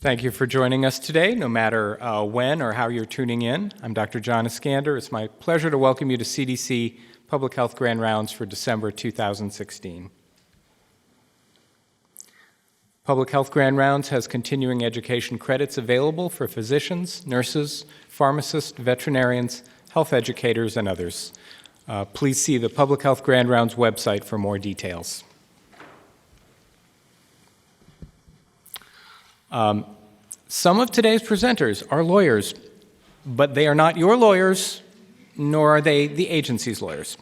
Thank you for joining us today, no matter when or how you're tuning in. I'm Dr. John Iskander. It's my pleasure to welcome you to CDC Public Health Grand Rounds for December 2016. Public Health Grand Rounds has continuing education credits available for physicians, nurses, pharmacists, veterinarians, health educators, and others. Please see the Public Health Grand Rounds website for more details. Some of today's presenters are lawyers, but they are not your lawyers, nor are they the agency's lawyers.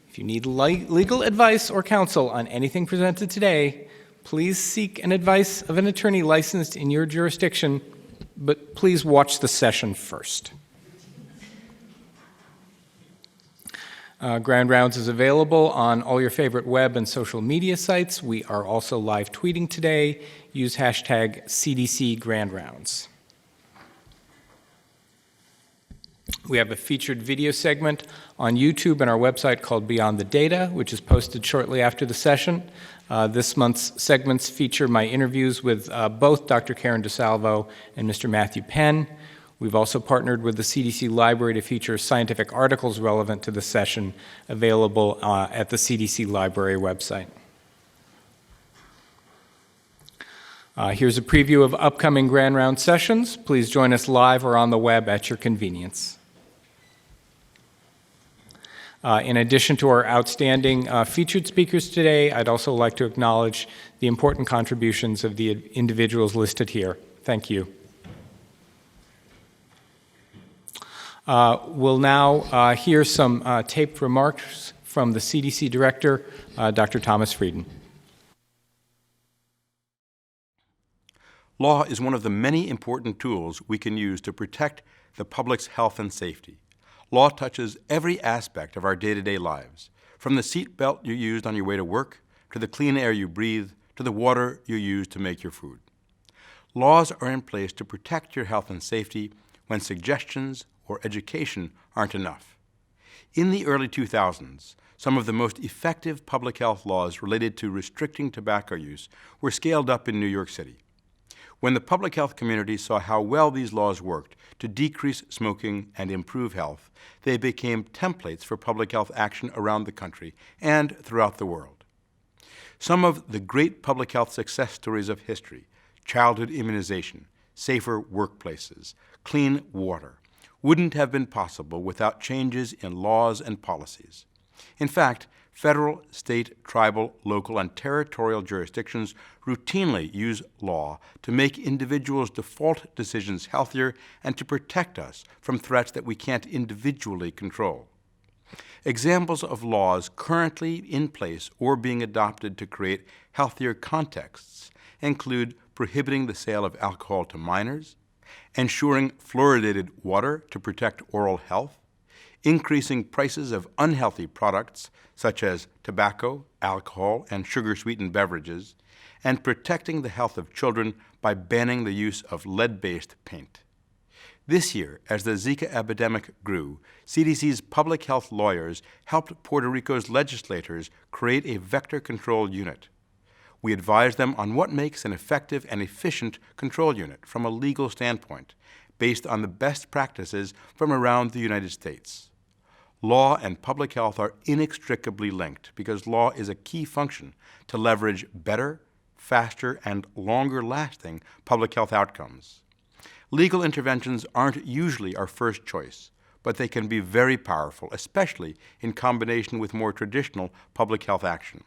If you need legal advice or counsel on anything presented today, please seek an advice of an attorney licensed in your jurisdiction, but please watch the session first. Grand Rounds is available on all your favorite web and social media sites. We are also live tweeting today. Use hashtag CDC Grand Rounds. We have a featured video segment on YouTube and our website called Beyond the Data, which is posted shortly after the session. This month's segments feature my interviews with both Dr. Karen DeSalvo and Mr. Matthew Penn. We've also partnered with the CDC Library to feature scientific articles relevant to the session available at the CDC Library website. Here's a preview of upcoming Grand Round sessions. Please join us live or on the web at your convenience. In addition to our outstanding featured speakers today, I'd also like to acknowledge the important contributions of the individuals listed here. Thank you. We'll now hear some taped remarks from the CDC Director, Dr. Thomas Frieden. Law is one of the many important tools we can use to protect the public's health and safety. Law touches every aspect of our day-to-day lives, from the seat belt you used on your way to work, to the clean air you breathe, to the water you use to make your food. Laws are in place to protect your health and safety when suggestions or education aren't enough. In the early 2000s, some of the most effective public health laws related to restricting tobacco use were scaled up in New York City. When the public health community saw how well these laws worked to decrease smoking and improve health, they became templates for public health action around the country and throughout the world. Some of the great public health success stories of history, childhood immunization, safer workplaces, clean water, wouldn't have been possible without changes in laws and policies. In fact, federal, state, tribal, local, and territorial jurisdictions routinely use law to make individuals' default decisions healthier and to protect us from threats that we can't individually control. Examples of laws currently in place or being adopted to create healthier contexts include prohibiting the sale of alcohol to minors, ensuring fluoridated water to protect oral health, increasing prices of unhealthy products such as tobacco, alcohol, and sugar-sweetened beverages, and protecting the health of children by banning the use of lead-based paint. This year, as the Zika epidemic grew, CDC's public health lawyers helped Puerto Rico's legislators create a vector control unit. We advised them on what makes an effective and efficient control unit from a legal standpoint, based on the best practices from around the United States. Law and public health are inextricably linked because law is a key function to leverage better, faster, and longer-lasting public health outcomes. Legal interventions aren't usually our first choice, but they can be very powerful, especially in combination with more traditional public health action.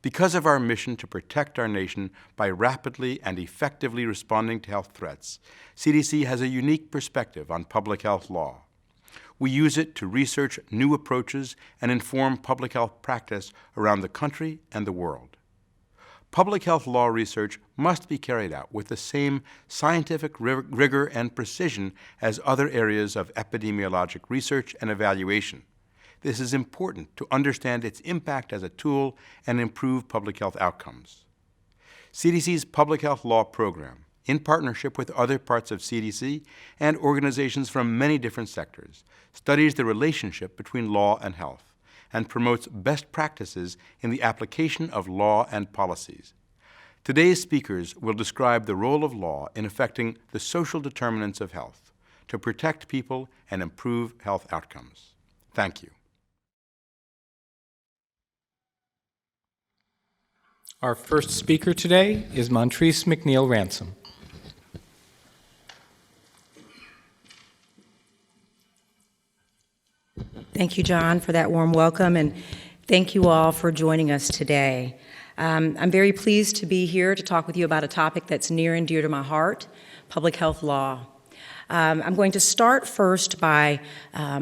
Because of our mission to protect our nation by rapidly and effectively responding to health threats, CDC has a unique perspective on public health law. We use it to research new approaches and inform public health practice around the country and the world. Public health law research must be carried out with the same scientific rigor and precision as other areas of epidemiologic research and evaluation. This is important to understand its impact as a tool and improve public health outcomes. CDC's public health law program, in partnership with other parts of CDC and organizations from many different sectors, studies the relationship between law and health and promotes best practices in the application of law and policies. Today's speakers will describe the role of law in affecting the social determinants of health to protect people and improve health outcomes. Thank you. Our first speaker today is Montrese McNeil Ransom. Thank you, John, for that warm welcome, and thank you all for joining us today. I'm very pleased to be here to talk with you about a topic that's near and dear to my heart, public health law. I'm going to start first by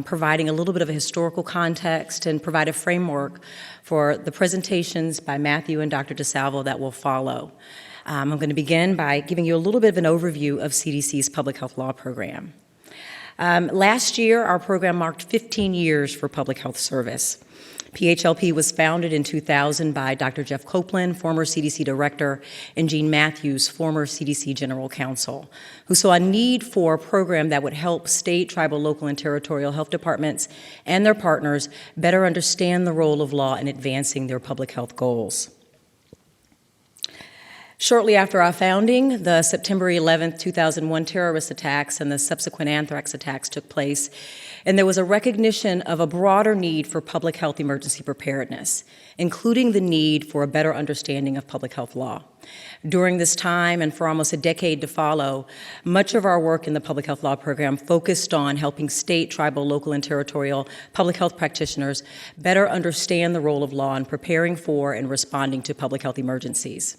providing a little bit of a historical context and provide a framework for the presentations by Matthew and Dr. DeSalvo that will follow. I'm going to begin by giving you a little bit of an overview of CDC's public health law program. Last year, our program marked 15 years for public health service. PHLP was founded in 2000 by Dr. Jeff Copeland, former CDC director, and Gene Matthews, former CDC general counsel, who saw a need for a program that would help state, tribal, local, and territorial health departments and their partners better understand the role of law in advancing their public health goals. Shortly after our founding, the September 11, 2001 terrorist attacks and the subsequent anthrax attacks took place, and there was a recognition of a broader need for public health emergency preparedness, including the need for a better understanding of public health law. During this time, and for almost a decade to follow, much of our work in the public health law program focused on helping state, tribal, local, and territorial public health practitioners better understand the role of law in preparing for and responding to public health emergencies.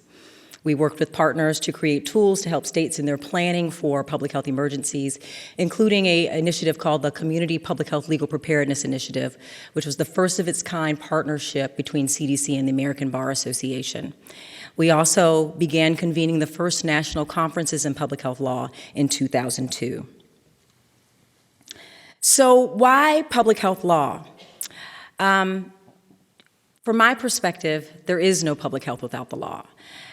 We worked with partners to create tools to help states in their planning for public health emergencies, including an initiative called the Community Public Health Legal Preparedness Initiative, which was the first of its kind partnership between CDC and the American Bar Association. We also began convening the first national conferences in public health law in 2002. So why public health law? From my perspective, there is no public health without the law.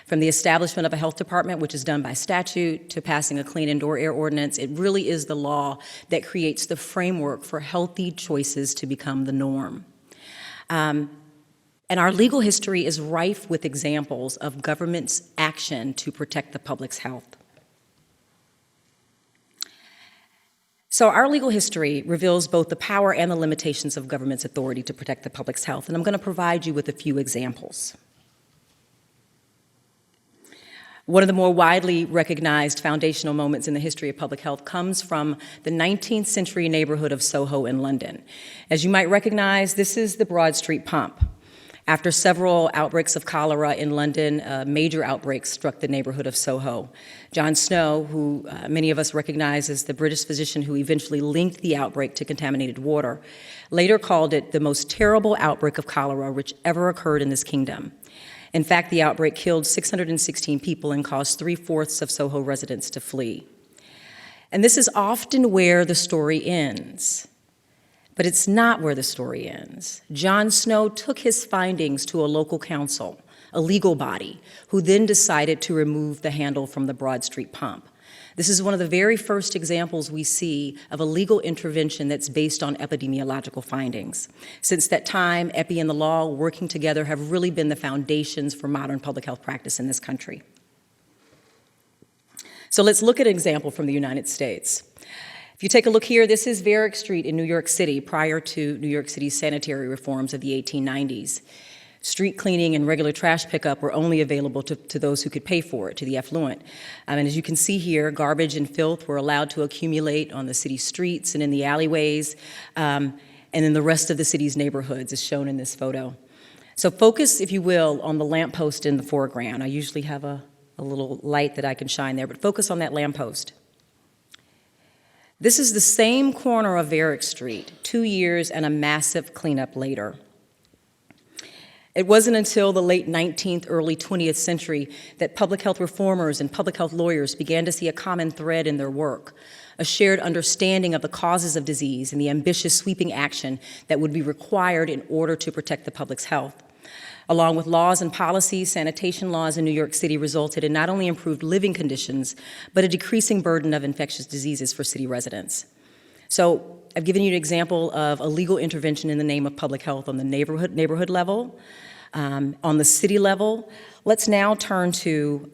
From the establishment of a health department, which is done by statute, to passing a clean indoor air ordinance, it really is the law that creates the framework for healthy choices to become the norm. And our legal history is rife with examples of government's action to protect the public's health. So our legal history reveals both the power and the limitations of government's authority to protect the public's health, and I'm going to provide you with a few examples. One of the more widely recognized foundational moments in the history of public health comes from the 19th century neighborhood of Soho in London. As you might recognize, this is the Broad Street Pump. After several outbreaks of cholera in London, major outbreaks struck the neighborhood of Soho. John Snow, who many of us recognize as the British physician who eventually linked the outbreak to contaminated water, later called it the most terrible outbreak of cholera which ever occurred in this kingdom. In fact, the outbreak killed 616 people and caused 3/4 of Soho residents to flee. And this is often where the story ends. But it's not where the story ends. John Snow took his findings to a local council, a legal body, who then decided to remove the handle from the Broad Street Pump. This is one of the very first examples we see of a legal intervention that's based on epidemiological findings. Since that time, epi and the law working together have really been the foundations for modern public health practice in this country. So let's look at an example from the United States. If you take a look here, this is Varick Street in New York City prior to New York City's sanitary reforms of the 1890s. Street cleaning and regular trash pickup were only available to those who could pay for it, to the affluent. And as you can see here, garbage and filth were allowed to accumulate on the city streets and in the alleyways, and in the rest of the city's neighborhoods, as shown in this photo. So focus, if you will, on the lamppost in the foreground. I usually have a little light that I can shine there, but focus on that lamppost. This is the same corner of Varick Street, 2 years and a massive cleanup later. It wasn't until the late 19th, early 20th century that public health reformers and public health lawyers began to see a common thread in their work, a shared understanding of the causes of disease and the ambitious sweeping action that would be required in order to protect the public's health. Along with laws and policies, sanitation laws in New York City resulted in not only improved living conditions, but a decreasing burden of infectious diseases for city residents. So I've given you an example of a legal intervention in the name of public health on the neighborhood level. On the city level, let's now turn to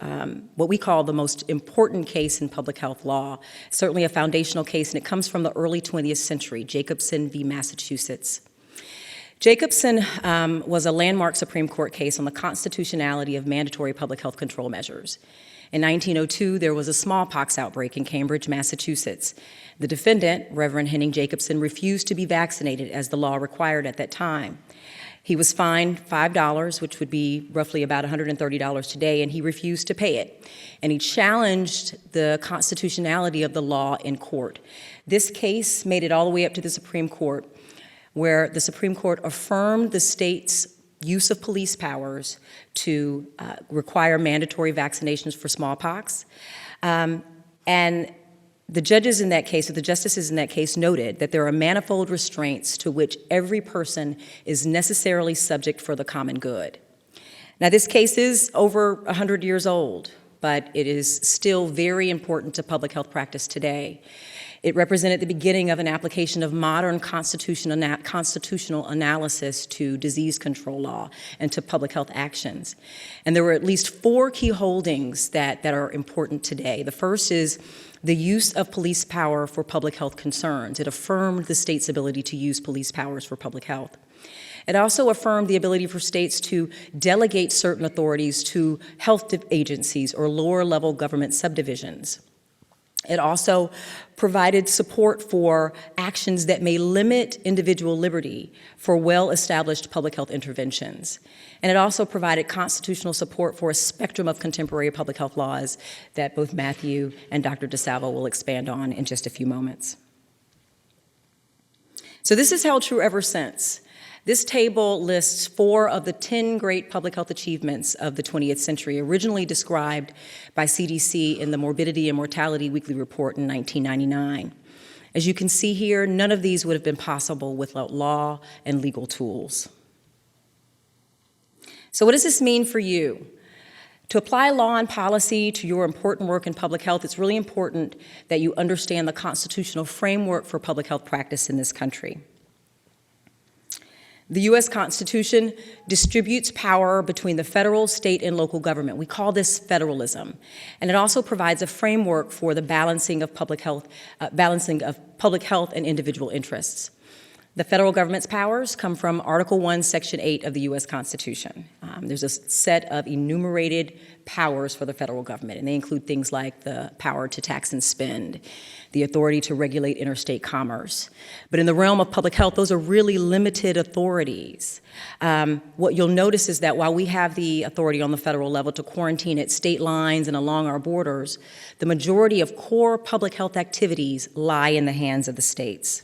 what we call the most important case in public health law, certainly a foundational case, and it comes from the early 20th century, Jacobson v. Massachusetts. Jacobson was a landmark Supreme Court case on the constitutionality of mandatory public health control measures. In 1902, there was a smallpox outbreak in Cambridge, Massachusetts. The defendant, Reverend Henning Jacobson, refused to be vaccinated as the law required at that time. He was fined $5, which would be roughly about $130 today, and he refused to pay it. And he challenged the constitutionality of the law in court. This case made it all the way up to the Supreme Court, where the Supreme Court affirmed the state's use of police powers to require mandatory vaccinations for smallpox. And the judges in that case, or the justices in that case, noted that there are manifold restraints to which every person is necessarily subject for the common good. Now, this case is over 100 years old, but it is still very important to public health practice today. It represented the beginning of an application of modern constitutional analysis to disease control law and to public health actions. And there were at least 4 key holdings that are important today. The first is the use of police power for public health concerns. It affirmed the state's ability to use police powers for public health. It also affirmed the ability for states to delegate certain authorities to health agencies or lower-level government subdivisions. It also provided support for actions that may limit individual liberty for well-established public health interventions. And it also provided constitutional support for a spectrum of contemporary public health laws that both Matthew and Dr. DeSalvo will expand on in just a few moments. So this has held true ever since. This table lists 4 of the 10 great public health achievements of the 20th century, originally described by CDC in the Morbidity and Mortality Weekly Report in 1999. As you can see here, none of these would have been possible without law and legal tools. So what does this mean for you? To apply law and policy to your important work in public health, it's really important that you understand the constitutional framework for public health practice in this country. The U.S. Constitution distributes power between the federal, state, and local government. We call this federalism. And it also provides a framework for the balancing of public health and individual interests. The federal government's powers come from Article 1, Section 8 of the U.S. Constitution. There's a set of enumerated powers for the federal government, and they include things like the power to tax and spend, the authority to regulate interstate commerce. But in the realm of public health, those are really limited authorities. What you'll notice is that while we have the authority on the federal level to quarantine at state lines and along our borders, the majority of core public health activities lie in the hands of the states.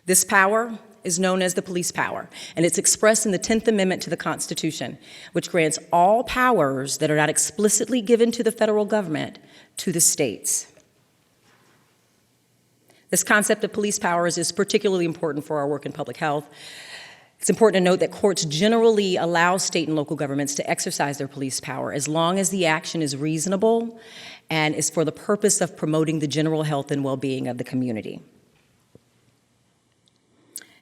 This power is known as the police power, and it's expressed in the 10th Amendment to the Constitution, which grants all powers that are not explicitly given to the federal government to the states. This concept of police powers is particularly important for our work in public health. It's important to note that courts generally allow state and local governments to exercise their police power as long as the action is reasonable and is for the purpose of promoting the general health and well-being of the community.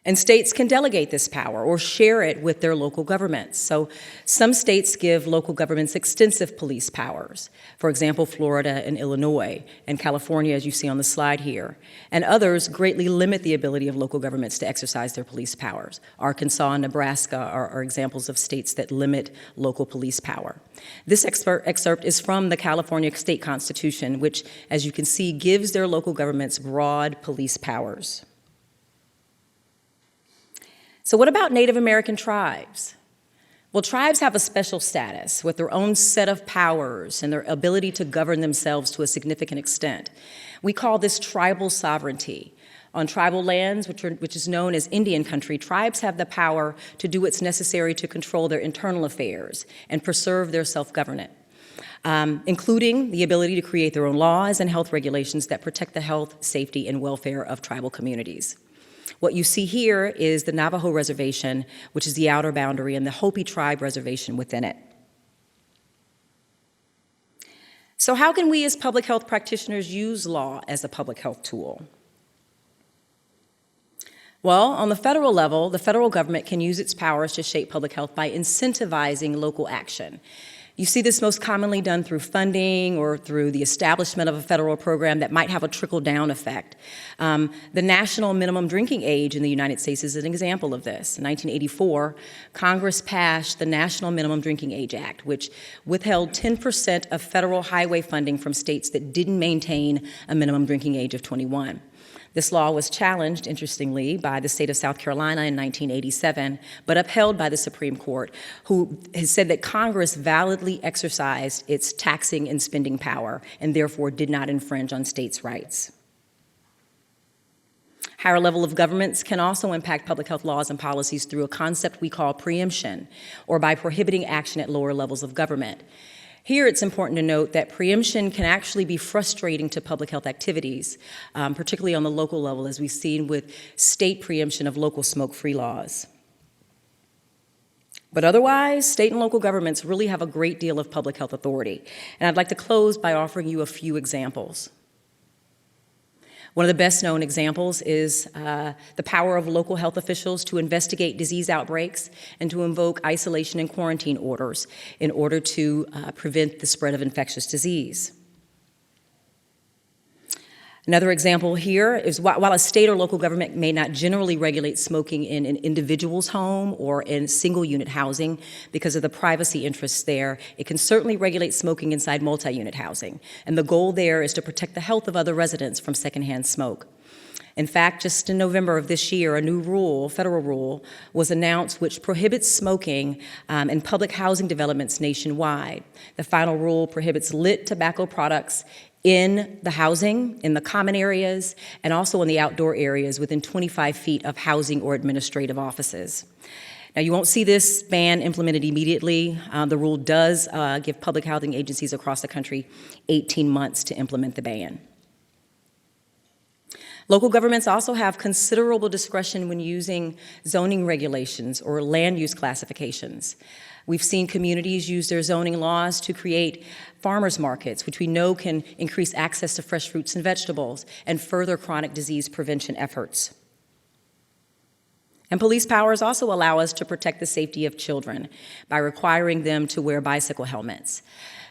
And states can delegate this power or share it with their local governments. So some states give local governments extensive police powers. For example, Florida and Illinois, and California, as you see on the slide here. And others greatly limit the ability of local governments to exercise their police powers. Arkansas and Nebraska are examples of states that limit local police power. This excerpt is from the California State Constitution, which, as you can see, gives their local governments broad police powers. So what about Native American tribes? Well, tribes have a special status with their own set of powers and their ability to govern themselves to a significant extent. We call this tribal sovereignty. On tribal lands, which is known as Indian country, tribes have the power to do what's necessary to control their internal affairs and preserve their self-governance, including the ability to create their own laws and health regulations that protect the health, safety, and welfare of tribal communities. What you see here is the Navajo Reservation, which is the outer boundary, and the Hopi Tribe Reservation within it. So how can we as public health practitioners use law as a public health tool? Well, on the federal level, the federal government can use its powers to shape public health by incentivizing local action. You see this most commonly done through funding or through the establishment of a federal program that might have a trickle-down effect. The national minimum drinking age in the United States is an example of this. In 1984, Congress passed the National Minimum Drinking Age Act, which withheld 10% of federal highway funding from states that didn't maintain a minimum drinking age of 21. This law was challenged, interestingly, by the state of South Carolina in 1987, but upheld by the Supreme Court, who has said that Congress validly exercised its taxing and spending power and therefore did not infringe on states' rights. Higher level of governments can also impact public health laws and policies through a concept we call preemption, or by prohibiting action at lower levels of government. Here, it's important to note that preemption can actually be frustrating to public health activities, particularly on the local level, as we've seen with state preemption of local smoke-free laws. But otherwise, state and local governments really have a great deal of public health authority. And I'd like to close by offering you a few examples. One of the best known examples is the power of local health officials to investigate disease outbreaks and to invoke isolation and quarantine orders in order to prevent the spread of infectious disease. Another example here is while a state or local government may not generally regulate smoking in an individual's home or in single-unit housing because of the privacy interests there, it can certainly regulate smoking inside multi-unit housing. And the goal there is to protect the health of other residents from secondhand smoke. In fact, just in November of this year, a new rule, federal rule, was announced which prohibits smoking in public housing developments nationwide. The final rule prohibits lit tobacco products in the housing, in the common areas, and also in the outdoor areas within 25 feet of housing or administrative offices. Now, you won't see this ban implemented immediately. The rule does give public housing agencies across the country 18 months to implement the ban. Local governments also have considerable discretion when using zoning regulations or land use classifications. We've seen communities use their zoning laws to create farmers markets, which we know can increase access to fresh fruits and vegetables and further chronic disease prevention efforts. And police powers also allow us to protect the safety of children by requiring them to wear bicycle helmets.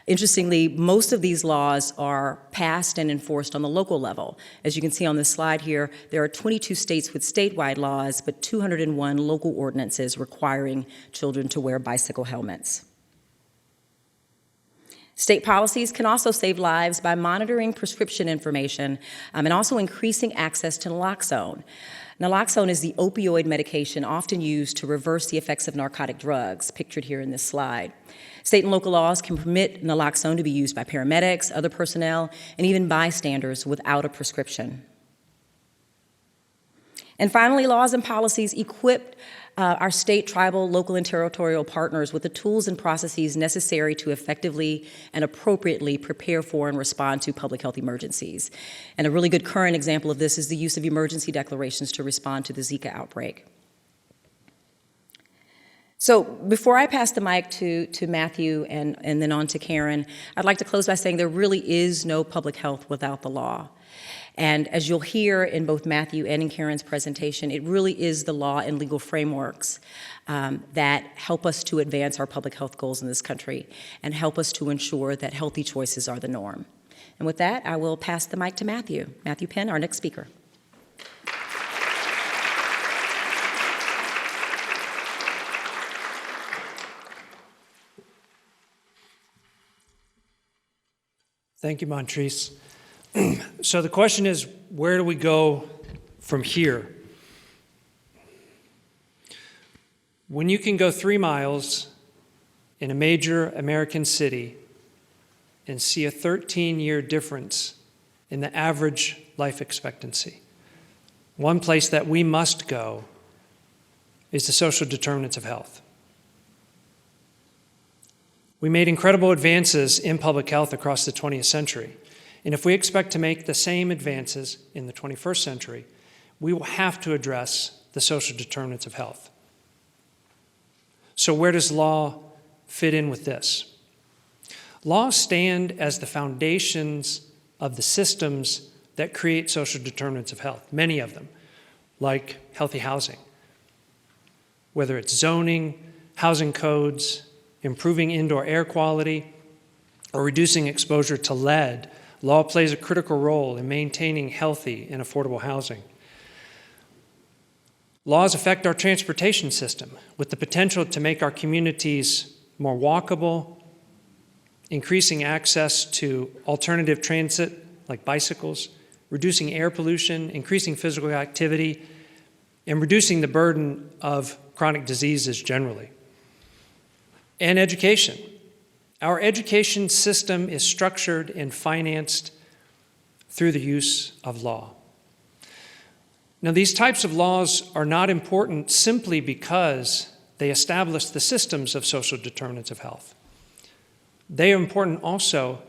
Interestingly, most of these laws are passed and enforced on the local level. As you can see on this slide here, there are 22 states with statewide laws, but 201 local ordinances requiring children to wear bicycle helmets. State policies can also save lives by monitoring prescription information and also increasing access to naloxone. Naloxone is the opioid medication often used to reverse the effects of narcotic drugs, pictured here in this slide. State and local laws can permit naloxone to be used by paramedics, other personnel, and even bystanders without a prescription. And finally, laws and policies equip our state, tribal, local, and territorial partners with the tools and processes necessary to effectively and appropriately prepare for and respond to public health emergencies. And a really good current example of this is the use of emergency declarations to respond to the Zika outbreak. So before I pass the mic to Matthew and then on to Karen, I'd like to close by saying there really is no public health without the law. And as you'll hear in both Matthew and in Karen's presentation, it really is the law and legal frameworks that help us to advance our public health goals in this country and help us to ensure that healthy choices are the norm. And with that, I will pass the mic to Matthew. Matthew Penn, our next speaker. Thank you, Montrese. So the question is, where do we go from here? When you can go 3 miles in a major American city and see a 13-year difference in the average life expectancy, one place that we must go is the social determinants of health. We made incredible advances in public health across the 20th century. And if we expect to make the same advances in the 21st century, we will have to address the social determinants of health. So where does law fit in with this? Laws stand as the foundations of the systems that create social determinants of health, many of them. like healthy housing. Whether it's zoning, housing codes, improving indoor air quality, or reducing exposure to lead, law plays a critical role in maintaining healthy and affordable housing. Laws affect our transportation system with the potential to make our communities more walkable, increasing access to alternative transit like bicycles, reducing air pollution, increasing physical activity, and reducing the burden of chronic diseases generally. And education. Our education system is structured and financed through the use of law. Now, these types of laws are not important simply because they establish the systems of social determinants of health. They are important also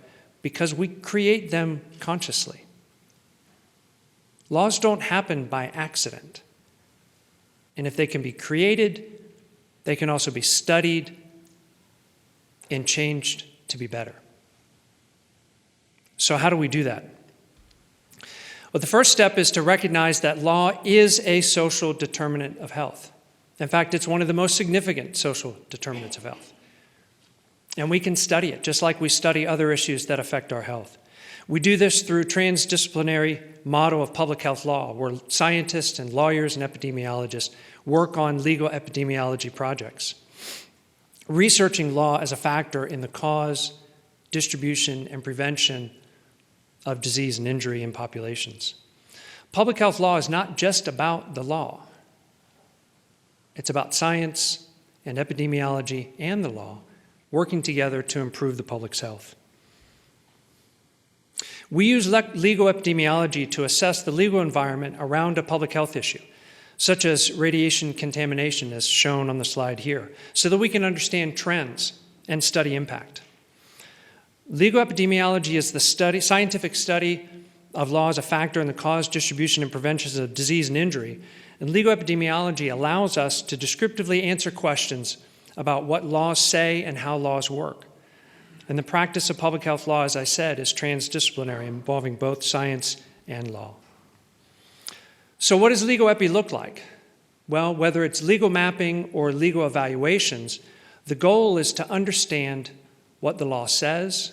because we create them consciously. Laws don't happen by accident. And if they can be created, they can also be studied and changed to be better. So how do we do that? Well, the first step is to recognize that law is a social determinant of health. In fact, it's one of the most significant social determinants of health. And we can study it, just like we study other issues that affect our health. We do this through transdisciplinary model of public health law, where scientists and lawyers and epidemiologists work on legal epidemiology projects, researching law as a factor in the cause, distribution, and prevention of disease and injury in populations. Public health law is not just about the law. It's about science and epidemiology and the law working together to improve the public's health. We use legal epidemiology to assess the legal environment around a public health issue, such as radiation contamination as shown on the slide here, so that we can understand trends and study impact. Legal epidemiology is the scientific study of law as a factor in the cause, distribution, and prevention of disease and injury. And legal epidemiology allows us to descriptively answer questions about what laws say and how laws work. And the practice of public health law, as I said, is transdisciplinary, involving both science and law. So what does legal epi look like? Well, whether it's legal mapping or legal evaluations, the goal is to understand what the law says,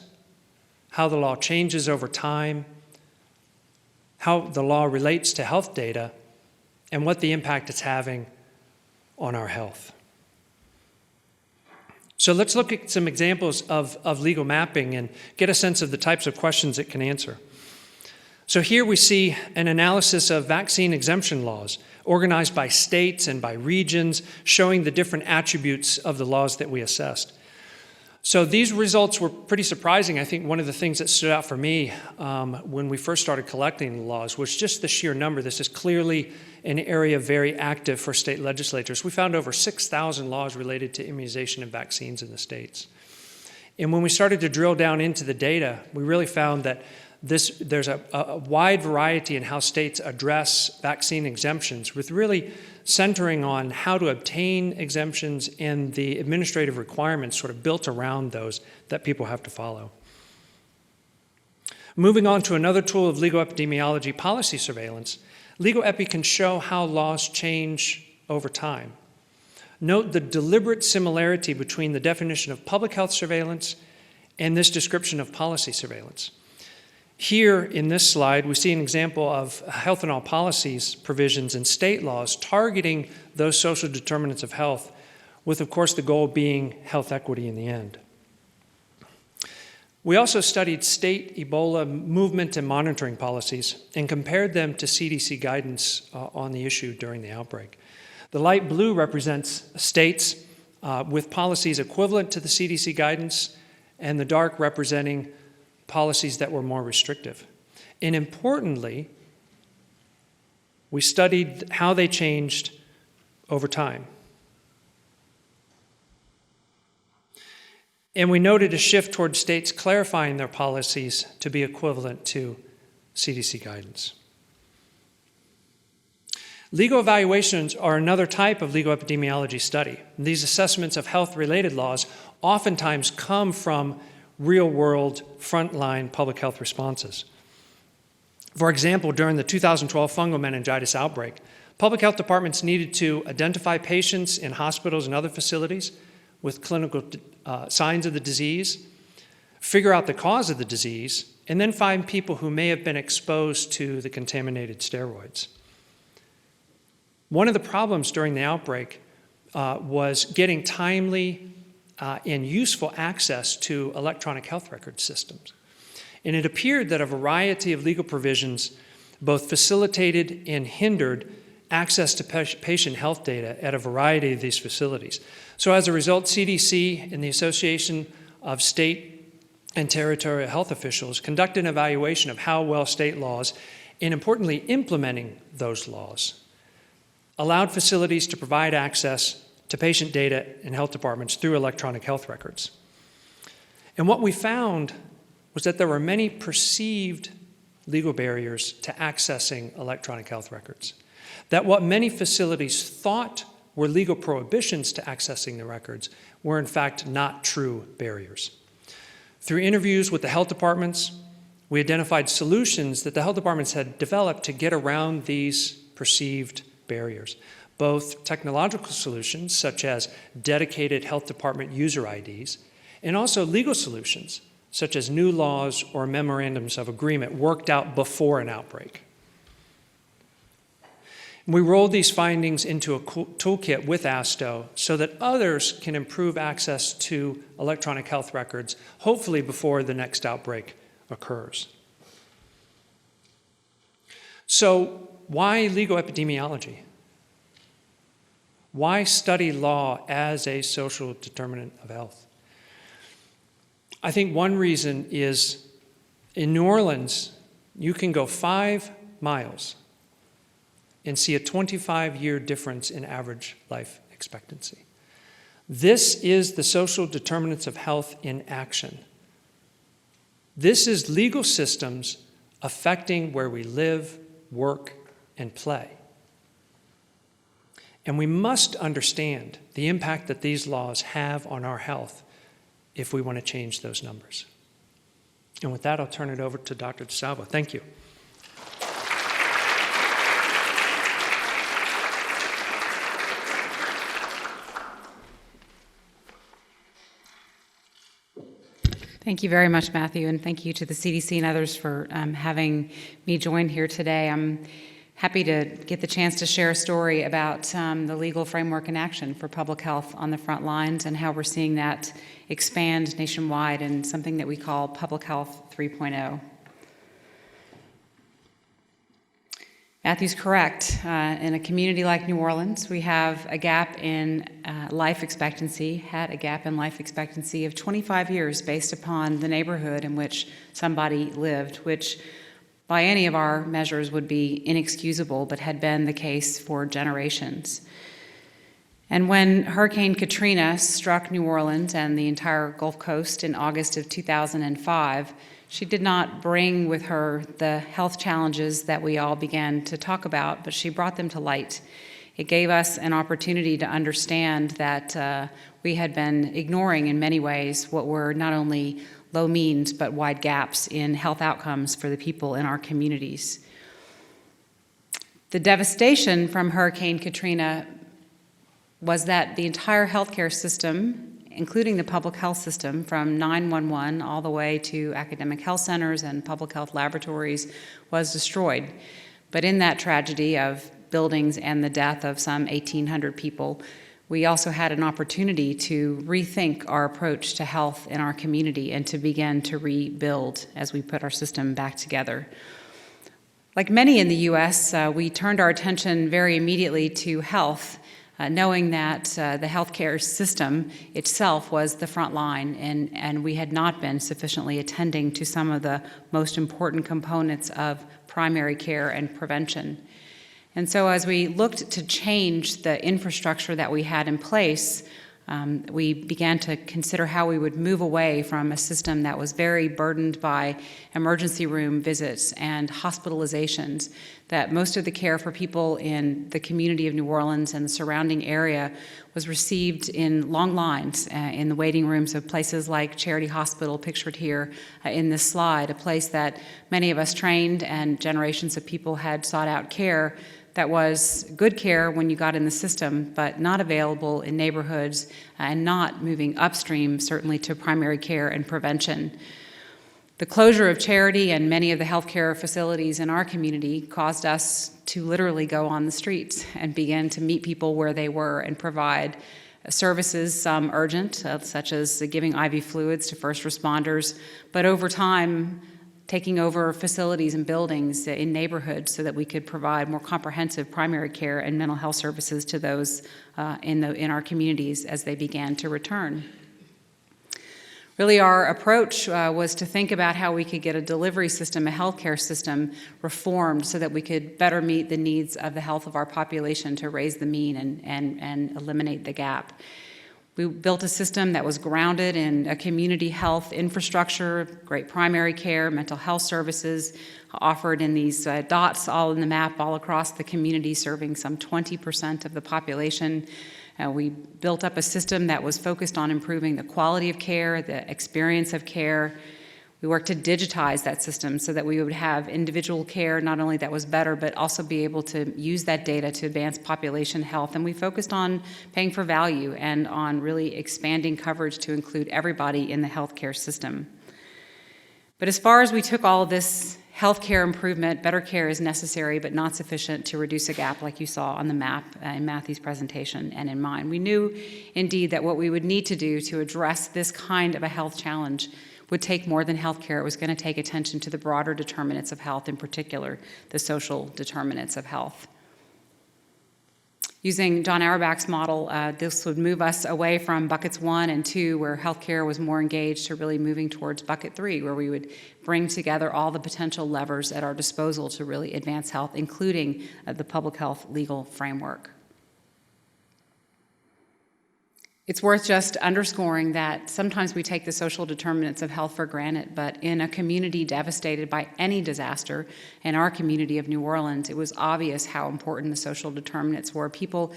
how the law changes over time, how the law relates to health data, and what the impact it's having on our health. So let's look at some examples of legal mapping and get a sense of the types of questions it can answer. So here we see an analysis of vaccine exemption laws organized by states and by regions, showing the different attributes of the laws that we assessed. So these results were pretty surprising. I think one of the things that stood out for me when we first started collecting the laws was just the sheer number. This is clearly an area very active for state legislatures. We found over 6,000 laws related to immunization and vaccines in the states. And when we started to drill down into the data, we really found that there's a wide variety in how states address vaccine exemptions, with really centering on how to obtain exemptions and the administrative requirements sort of built around those that people have to follow. Moving on to another tool of legal epidemiology, policy surveillance, legal epi can show how laws change over time. Note the deliberate similarity between the definition of public health surveillance and this description of policy surveillance. Here in this slide, we see an example of health and all policies provisions in state laws targeting those social determinants of health, with, of course, the goal being health equity in the end. We also studied state Ebola movement and monitoring policies and compared them to CDC guidance on the issue during the outbreak. The light blue represents states with policies equivalent to the CDC guidance, and the dark representing policies that were more restrictive. And importantly, we studied how they changed over time. And we noted a shift toward states clarifying their policies to be equivalent to CDC guidance. Legal evaluations are another type of legal epidemiology study. These assessments of health-related laws oftentimes come from real-world, frontline public health responses. For example, during the 2012 fungal meningitis outbreak, Public health departments needed to identify patients in hospitals and other facilities with clinical signs of the disease, figure out the cause of the disease, and then find people who may have been exposed to the contaminated steroids. One of the problems during the outbreak was getting timely and useful access to electronic health record systems. And it appeared that a variety of legal provisions both facilitated and hindered access to patient health data at a variety of these facilities. So as a result, CDC and the Association of State and Territorial Health Officials conducted an evaluation of how well state laws, and importantly, implementing those laws, allowed facilities to provide access to patient data in health departments through electronic health records. And what we found was that there were many perceived legal barriers to accessing electronic health records. That what many facilities thought were legal prohibitions to accessing the records were in fact not true barriers. Through interviews with the health departments, we identified solutions that the health departments had developed to get around these perceived barriers. Both technological solutions, such as dedicated health department user IDs, and also legal solutions, such as new laws or memorandums of agreement worked out before an outbreak. We rolled these findings into a toolkit with ASTO so that others can improve access to electronic health records, hopefully before the next outbreak occurs. So why legal epidemiology? Why study law as a social determinant of health? I think one reason is in New Orleans, you can go 5 miles and see a 25-year difference in average life expectancy. This is the social determinants of health in action. This is legal systems affecting where we live, work, and play. And we must understand the impact that these laws have on our health if we want to change those numbers. And with that, I'll turn it over to Dr. DeSalvo. Thank you. Thank you very much, Matthew, and thank you to the CDC and others for having me join here today. I'm happy to get the chance to share a story about the legal framework in action for public health on the front lines and how we're seeing that expand nationwide in something that we call Public Health 3.0. Matthew's correct. In a community like New Orleans, we have a gap in life expectancy, had a gap in life expectancy of 25 years based upon the neighborhood in which somebody lived, which by any of our measures would be inexcusable, but had been the case for generations. And when Hurricane Katrina struck New Orleans and the entire Gulf Coast in August of 2005, she did not bring with her the health challenges that we all began to talk about, but she brought them to light. It gave us an opportunity to understand that we had been ignoring in many ways what were not only low means, but wide gaps in health outcomes for the people in our communities. The devastation from Hurricane Katrina was that the entire healthcare system, including the public health system, from 911 all the way to academic health centers and public health laboratories, was destroyed. But in that tragedy of buildings and the death of some 1,800 people, we also had an opportunity to rethink our approach to health in our community and to begin to rebuild as we put our system back together. Like many in the U.S., we turned our attention very immediately to health, knowing that the healthcare system itself was the front line, and we had not been sufficiently attending to some of the most important components of primary care and prevention. And so as we looked to change the infrastructure that we had in place, we began to consider how we would move away from a system that was very burdened by emergency room visits and hospitalizations, that most of the care for people in the community of New Orleans and the surrounding area was received in long lines in the waiting rooms of places like Charity Hospital, pictured here in this slide, a place that many of us trained and generations of people had sought out care, that was good care when you got in the system, but not available in neighborhoods and not moving upstream, certainly to primary care and prevention. The closure of Charity and many of the healthcare facilities in our community caused us to literally go on the streets and begin to meet people where they were and provide services, some urgent, such as giving IV fluids to first responders, but over time, taking over facilities and buildings in neighborhoods so that we could provide more comprehensive primary care and mental health services to those in our communities as they began to return. Really, our approach was to think about how we could get a delivery system, a healthcare system, reformed so that we could better meet the needs of the health of our population to raise the mean and eliminate the gap. We built a system that was grounded in a community health infrastructure, great primary care, mental health services, offered in these dots all in the map all across the community, serving some 20% of the population. We built up a system that was focused on improving the quality of care, the experience of care. We worked to digitize that system so that we would have individual care, not only that was better, but also be able to use that data to advance population health. And we focused on paying for value and on really expanding coverage to include everybody in the healthcare system. But as far as we took all of this healthcare improvement, better care is necessary but not sufficient to reduce a gap like you saw on the map in Matthew's presentation and in mine. We knew indeed that what we would need to do to address this kind of a health challenge would take more than healthcare. It was going to take attention to the broader determinants of health, in particular, the social determinants of health. Using John Auerbach's model, this would move us away from buckets 1 and 2, where healthcare was more engaged, to really moving towards bucket 3, where we would bring together all the potential levers at our disposal to really advance health, including the public health legal framework. It's worth just underscoring that sometimes we take the social determinants of health for granted, but in a community devastated by any disaster, in our community of New Orleans, it was obvious how important the social determinants were. People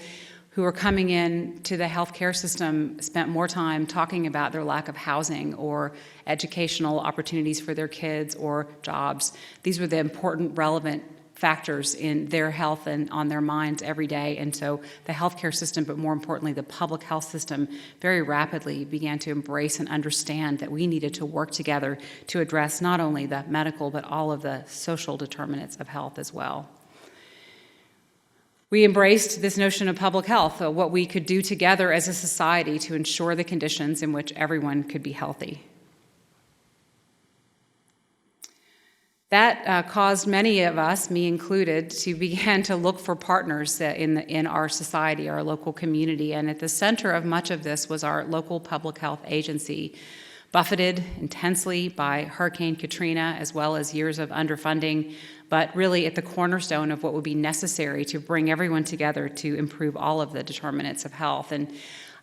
who were coming in to the healthcare system spent more time talking about their lack of housing or educational opportunities for their kids or jobs. These were the important, relevant factors in their health and on their minds every day. And so the healthcare system, but more importantly, the public health system, very rapidly began to embrace and understand that we needed to work together to address not only the medical, but all of the social determinants of health as well. We embraced this notion of public health, what we could do together as a society to ensure the conditions in which everyone could be healthy. That caused many of us, me included, to begin to look for partners in our society, our local community. And at the center of much of this was our local public health agency, buffeted intensely by Hurricane Katrina, as well as years of underfunding, but really at the cornerstone of what would be necessary to bring everyone together to improve all of the determinants of health. And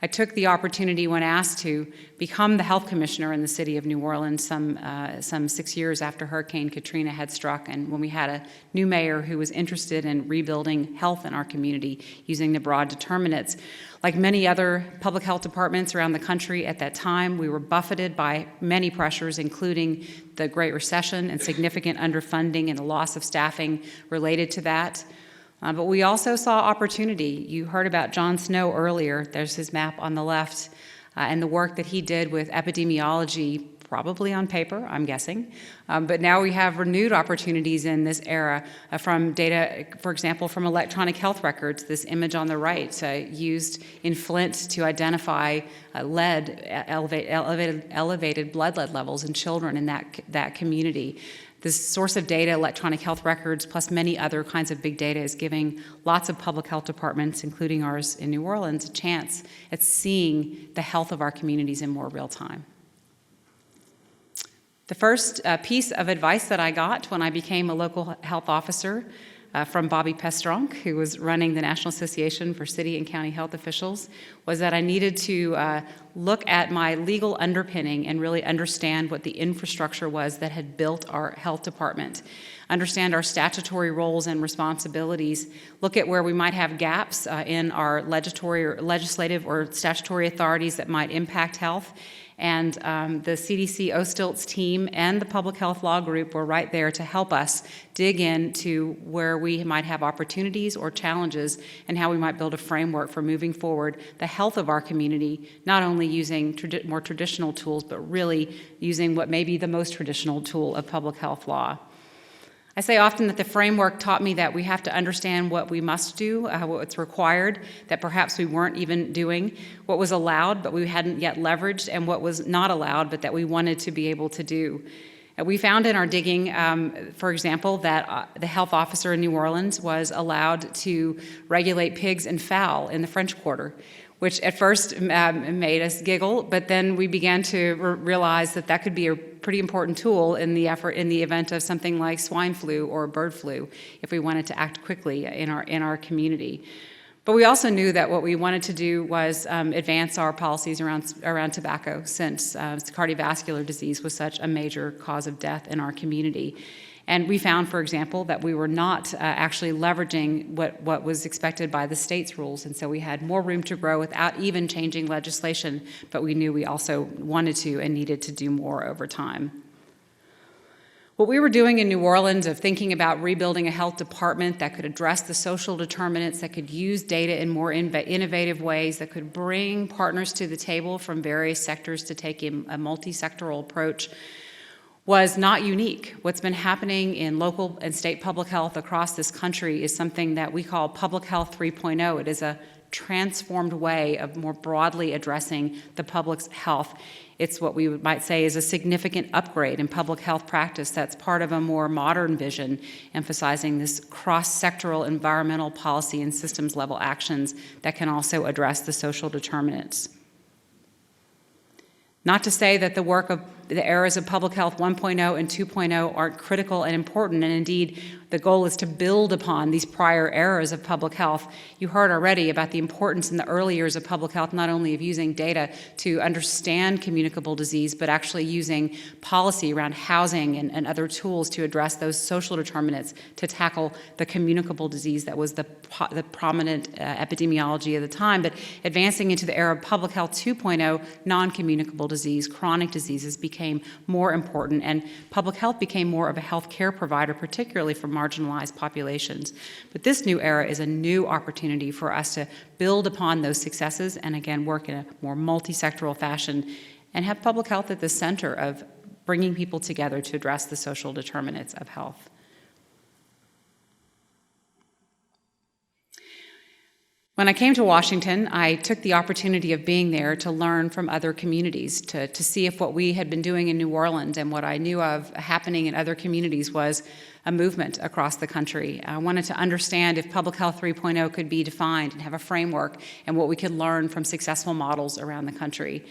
I took the opportunity when asked to become the health commissioner in the city of New Orleans some 6 years after Hurricane Katrina had struck, and when we had a new mayor who was interested in rebuilding health in our community using the broad determinants. Like many other public health departments around the country at that time, we were buffeted by many pressures, including the Great Recession and significant underfunding and the loss of staffing related to that. But we also saw opportunity. You heard about John Snow earlier. There's his map on the left, and the work that he did with epidemiology, probably on paper, I'm guessing. But now we have renewed opportunities in this era from data, for example, from electronic health records. This image on the right, used in Flint to identify elevated blood lead levels in children in that community. This source of data, electronic health records, plus many other kinds of big data, is giving lots of public health departments, including ours in New Orleans, a chance at seeing the health of our communities in more real time. The first piece of advice that I got when I became a local health officer from Bobby Pestronk, who was running the National Association for City and County Health Officials, was that I needed to look at my legal underpinning and really understand what the infrastructure was that had built our health department, understand our statutory roles and responsibilities, look at where we might have gaps in our legislative or statutory authorities that might impact health. And the CDC OSTILT's team and the Public Health Law Group were right there to help us dig into where we might have opportunities or challenges and how we might build a framework for moving forward the health of our community, not only using more traditional tools, but really using what may be the most traditional tool of public health law. I say often that the framework taught me that we have to understand what we must do, what's required, that perhaps we weren't even doing, what was allowed but we hadn't yet leveraged, and what was not allowed but that we wanted to be able to do. We found in our digging, for example, that the health officer in New Orleans was allowed to regulate pigs and fowl in the French Quarter, which at first made us giggle, but then we began to realize that that could be a pretty important tool in the event of something like swine flu or bird flu, if we wanted to act quickly in our community. But we also knew that what we wanted to do was advance our policies around tobacco, since cardiovascular disease was such a major cause of death in our community. And we found, for example, that we were not actually leveraging what was expected by the state's rules, and so we had more room to grow without even changing legislation, but we knew we also wanted to and needed to do more over time. What we were doing in New Orleans of thinking about rebuilding a health department that could address the social determinants, that could use data in more innovative ways, that could bring partners to the table from various sectors to take a multi-sectoral approach, was not unique. What's been happening in local and state public health across this country is something that we call Public Health 3.0. It is a transformed way of more broadly addressing the public's health. It's what we might say is a significant upgrade in public health practice that's part of a more modern vision, emphasizing this cross-sectoral environmental policy and systems level actions that can also address the social determinants. Not to say that the work of the eras of Public Health 1.0 and 2.0 aren't critical and important, and indeed the goal is to build upon these prior eras of public health. You heard already about the importance in the early years of public health, not only of using data to understand communicable disease, but actually using policy around housing and other tools to address those social determinants to tackle the communicable disease that was the prominent epidemiology of the time. But advancing into the era of Public Health 2.0, non-communicable disease, chronic diseases became more important, and public health became more of a health care provider, particularly for marginalized populations. But this new era is a new opportunity for us to build upon those successes and again work in a more multi-sectoral fashion and have public health at the center of bringing people together to address the social determinants of health. When I came to Washington, I took the opportunity of being there to learn from other communities, to see if what we had been doing in New Orleans and what I knew of happening in other communities was a movement across the country. I wanted to understand if Public Health 3.0 could be defined and have a framework and what we could learn from successful models around the country.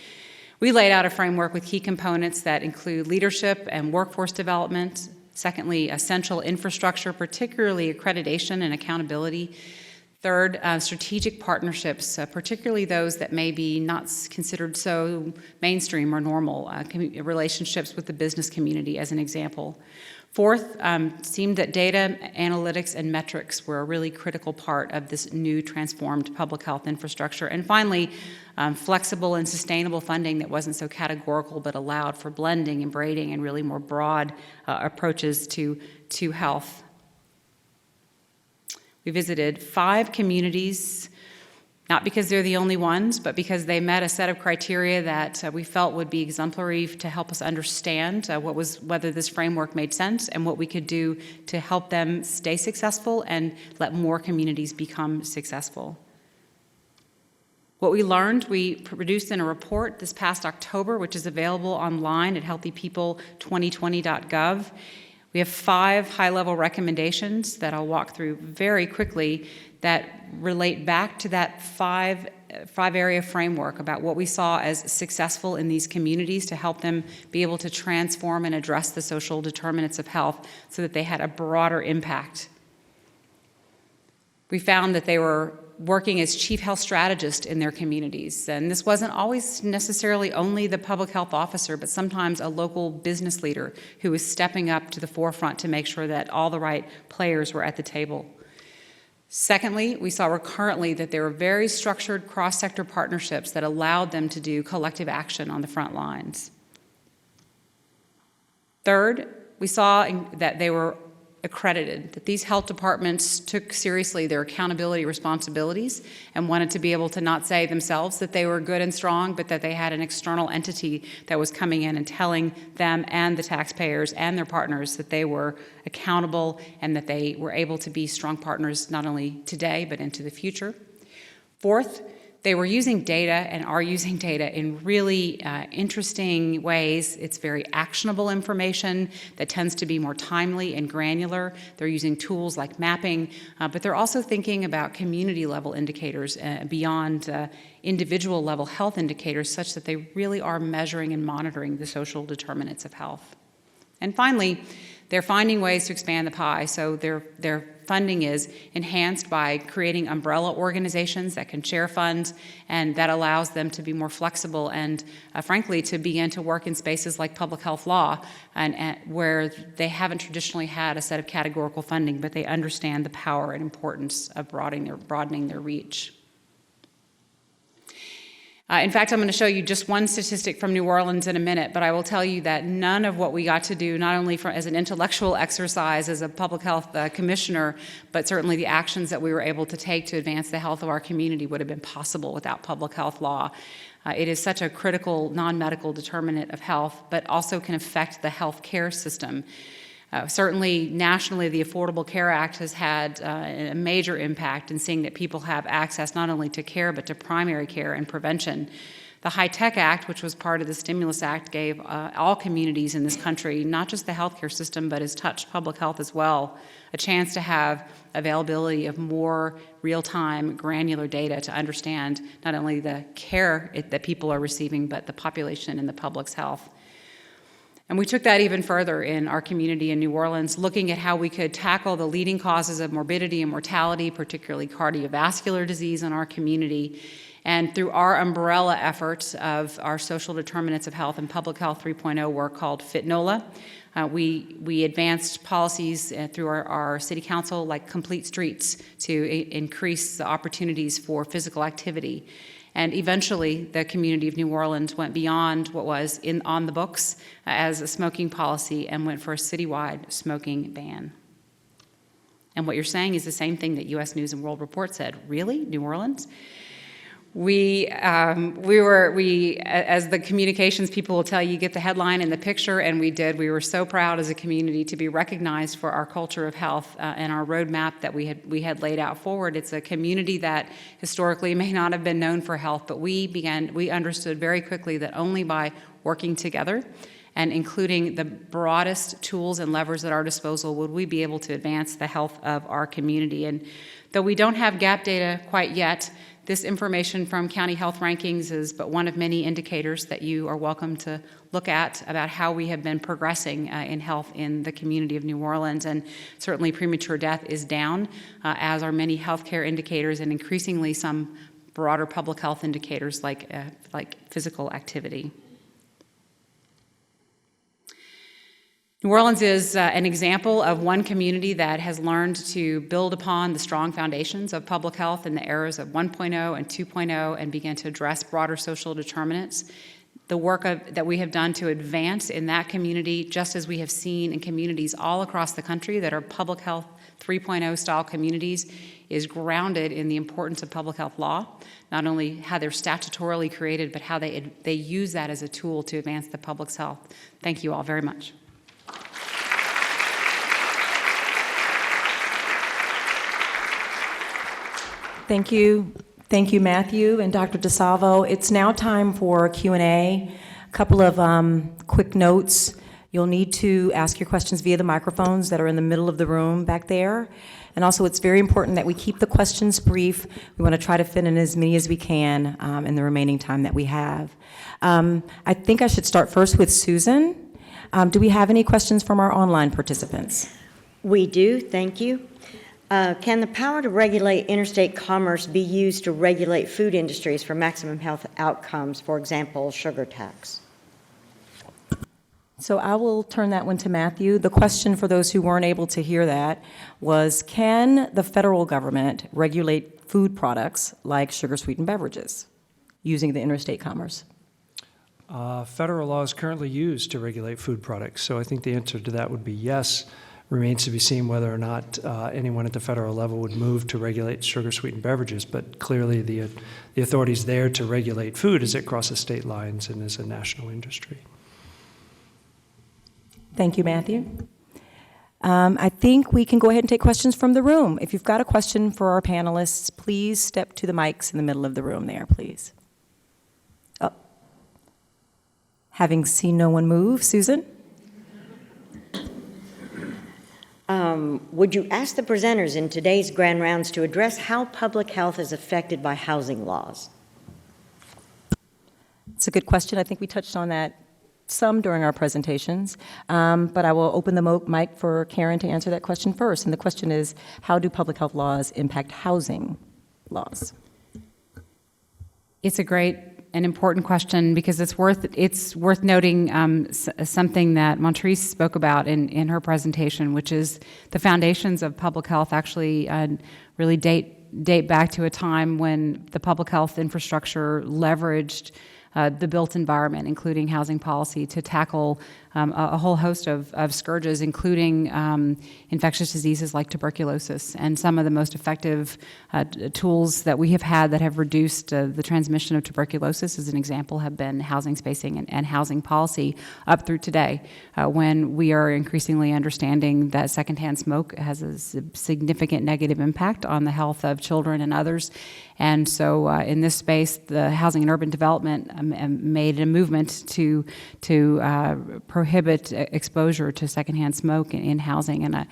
We laid out a framework with key components that include leadership and workforce development, secondly, essential infrastructure, particularly accreditation and accountability. Third, strategic partnerships, particularly those that may be not considered so mainstream or normal, relationships with the business community as an example. Fourth, seemed that data, analytics, and metrics were a really critical part of this new transformed public health infrastructure. And finally, flexible and sustainable funding that wasn't so categorical but allowed for blending and braiding and really more broad approaches to health. We visited 5 communities, not because they're the only ones, but because they met a set of criteria that we felt would be exemplary to help us understand whether this framework made sense and what we could do to help them stay successful and let more communities become successful. What we learned, we produced in a report this past October, which is available online at healthypeople2020.gov. We have 5 high-level recommendations that I'll walk through very quickly that relate back to that five-area framework about what we saw as successful in these communities to help them be able to transform and address the social determinants of health so that they had a broader impact. We found that they were working as chief health strategists in their communities. And this wasn't always necessarily only the public health officer, but sometimes a local business leader who was stepping up to the forefront to make sure that all the right players were at the table. Secondly, we saw recurrently that there were very structured cross-sector partnerships that allowed them to do collective action on the front lines. Third, we saw that they were accredited, that these health departments took seriously their accountability responsibilities and wanted to be able to not say themselves that they were good and strong, but that they had an external entity that was coming in and telling them and the taxpayers and their partners that they were accountable and that they were able to be strong partners not only today but into the future. Fourth, they were using data and are using data in really interesting ways. It's very actionable information that tends to be more timely and granular. They're using tools like mapping, but they're also thinking about community-level indicators beyond individual-level health indicators, such that they really are measuring and monitoring the social determinants of health. And finally, they're finding ways to expand the pie, so their funding is enhanced by creating umbrella organizations that can share funds, and that allows them to be more flexible and, frankly, to begin to work in spaces like public health law, and where they haven't traditionally had a set of categorical funding, but they understand the power and importance of broadening their reach. In fact, I'm going to show you just one statistic from New Orleans in a minute, but I will tell you that none of what we got to do, not only as an intellectual exercise as a public health commissioner, but certainly the actions that we were able to take to advance the health of our community would have been possible without public health law. It is such a critical non-medical determinant of health, but also can affect the health care system. Certainly, nationally, the Affordable Care Act has had a major impact in seeing that people have access not only to care, but to primary care and prevention. The High-Tech Act, which was part of the Stimulus Act, gave all communities in this country, not just the healthcare system, but has touched public health as well, a chance to have availability of more real-time, granular data to understand not only the care that people are receiving, but the population and the public's health. And we took that even further in our community in New Orleans, looking at how we could tackle the leading causes of morbidity and mortality, particularly cardiovascular disease in our community. And through our umbrella efforts of our social determinants of health and public health 3.0 work called FitNOLA, we advanced policies through our city council like Complete Streets to increase the opportunities for physical activity. And eventually, the community of New Orleans went beyond what was on the books as a smoking policy and went for a citywide smoking ban. And what you're saying is the same thing that U.S. News and World Report said. Really? New Orleans? We, as the communications people will tell you, get the headline and the picture, and we did. We were so proud as a community to be recognized for our culture of health and our roadmap that we had laid out forward. It's a community that historically may not have been known for health, but we understood very quickly that only by working together and including the broadest tools and levers at our disposal would we be able to advance the health of our community. And though we don't have gap data quite yet, this information from county health rankings is but one of many indicators that you are welcome to look at about how we have been progressing in health in the community of New Orleans. And certainly premature death is down, as are many healthcare indicators and increasingly some broader public health indicators like physical activity. New Orleans is an example of one community that has learned to build upon the strong foundations of public health in the eras of 1.0 and 2.0 and begin to address broader social determinants. The work that we have done to advance in that community, just as we have seen in communities all across the country that are public health 3.0 style communities, is grounded in the importance of public health law, not only how they're statutorily created, but how they use that as a tool to advance the public's health. Thank you all very much. Thank you. Thank you, Matthew and Dr. DeSalvo. It's now time for Q&A. A couple of quick notes. You'll need to ask your questions via the microphones that are in the middle of the room back there. And also, it's very important that we keep the questions brief. We want to try to fit in as many as we can in the remaining time that we have. I think I should start first with Susan. Do we have any questions from our online participants? We do, thank you. Can the power to regulate interstate commerce be used to regulate food industries for maximum health outcomes, for example, sugar tax? So I will turn that one to Matthew. The question, for those who weren't able to hear that, was can the federal government regulate food products like sugar-sweetened beverages using the interstate commerce? Federal law is currently used to regulate food products, so I think the answer to that would be yes. Remains to be seen whether or not anyone at the federal level would move to regulate sugar-sweetened beverages, but clearly the authorities there to regulate food as it crosses state lines and is a national industry. Thank you, Matthew. I think we can go ahead and take questions from the room. If you've got a question for our panelists, please step to the mics in the middle of the room there, please. Oh. Having seen no one move, Susan? Would you ask the presenters in today's grand rounds to address how public health is affected by housing laws? It's a good question. I think we touched on that some during our presentations, but I will open the mic for Karen to answer that question first. And the question is, how do public health laws impact housing laws? It's a great and important question because it's worth noting something that Montrese spoke about in her presentation, which is the foundations of public health actually really date back to a time when the public health infrastructure leveraged the built environment, including housing policy, to tackle a whole host of scourges, including infectious diseases like tuberculosis. And some of the most effective tools that we have had that have reduced the transmission of tuberculosis, as an example, have been housing spacing and housing policy up through today, when we are increasingly understanding that secondhand smoke has a significant negative impact on the health of children and others. And so in this space, the Housing and Urban Development made a movement to prohibit exposure to secondhand smoke in housing. And